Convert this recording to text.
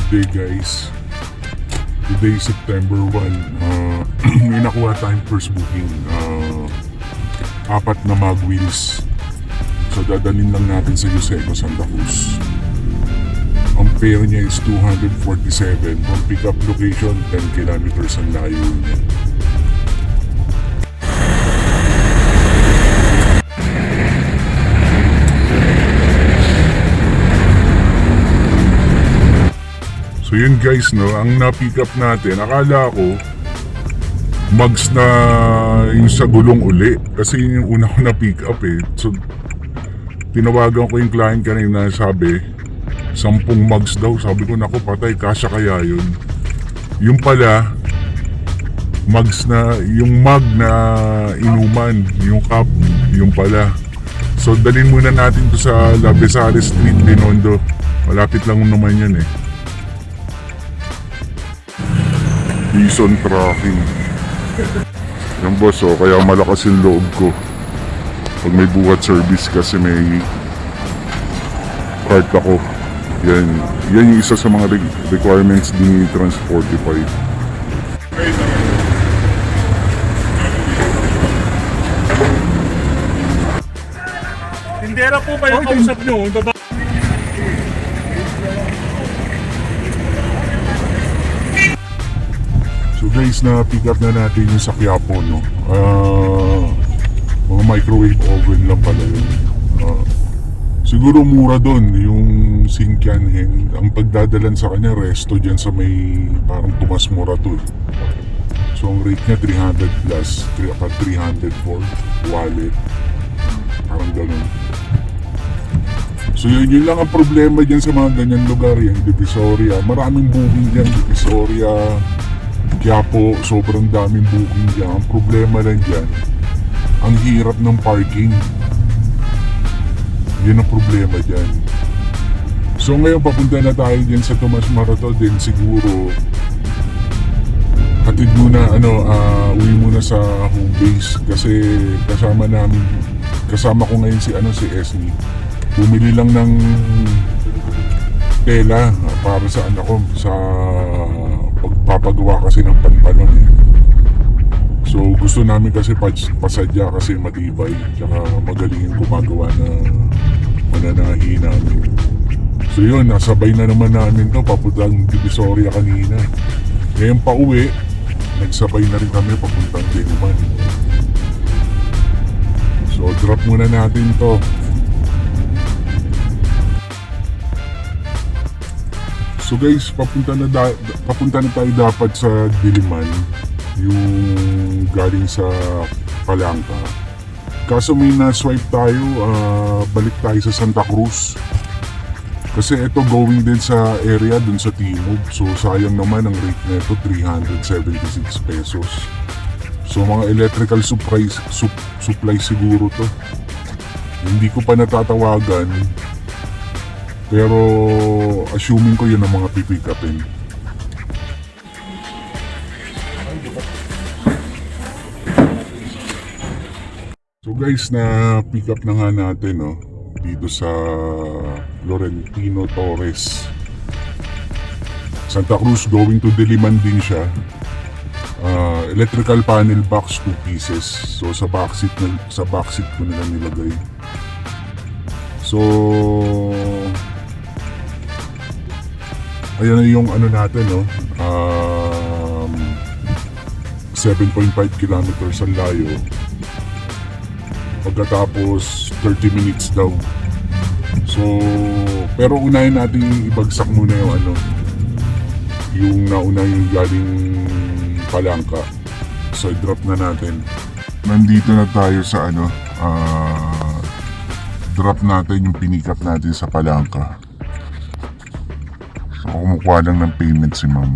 day guys. Today September 1. May nakuha tayong first booking. 4 na mag wheels. So dadalhin lang natin sa Yuseco, Santa Cruz. Ang fare niya is 247. From pick-up location, 10 kilometers ang layo niya. So yun guys, no, ang na-pick up natin, akala ko mags na yung sa gulong uli. Kasi yun yung una ko na-pick up eh. So tinawagan ko yung client kanina, sabi 10 mags daw. Sabi ko, naku patay, kasya kaya yun. Yung pala mags na, yung mag na inuman, yung cup, yung pala. So dalhin muna natin to sa La Besare Street, Binondo. Malapit lang naman yan eh. Bison tracking. Yan boss, oh, kaya malakas yung loob ko pag may buhat service kasi may card ako. Yan yung isa sa mga requirements din ni Trans45. Tindera po ba yung kausap nyo? So guys, na pick up na natin yung sa Quiapo, no? Mga microwave oven lang pala yun. Siguro mura doon yung Sinkianhen. Ang pagdadalan sa kanya, resto dyan sa may parang Tomas Morato. So ang rate niya 300 plus, 300 for wallet. Parang ganun. So yun lang ang problema dyan sa mga ganyan lugar, yung Divisoria. Maraming booking dyan, Divisoria, Quiapo, sobrang daming booking dyan. Ang problema lang dyan, ang hirap ng parking. Yun ang problema dyan. So ngayon papunta na tayo dyan sa Tomas Morato din siguro. Hatid muna, uwi muna sa home base kasi kasama ko ngayon si Esme. Bumili lang ng tela para sa anak ko sa pagpapagawa kasi ng pantalon eh. So gusto namin kasi pasadya kasi matibay tsaka magaling yung gumagawa na mananahi namin. So yun, nasabay na naman namin to papuntang Divisoria kanina. Ngayon pa uwi, nagsabay na rin kami papuntang Diliman. So drop muna natin to. So guys, papunta na tayo dapat sa Diliman, yung galing sa Palangka. Kaso may na-swipe tayo, balik tayo sa Santa Cruz. Kasi ito going din sa area dun sa Timog. So sayang naman ang rate na ito, 376 pesos. So mga electrical supply siguro to. Hindi ko pa natatawagan. Pero assuming ko yun ang mga pipick upin. So guys, na pick up na nga natin, no, dito sa Florentino Torres, Santa Cruz, going to Diliman din siya. Electrical panel box, 2 pieces. So sa backseat ko nila nilagay. So ayan na yung natin, no? 7.5 kilometers ang layo. Pagkatapos 30 minutes daw. So pero unahin natin ibagsak muna yung nauna yung galing Palangka. So drop na natin. Nandito na tayo sa drop natin yung pinikap natin sa Palangka. So kumukuha lang ng payment si ma'am.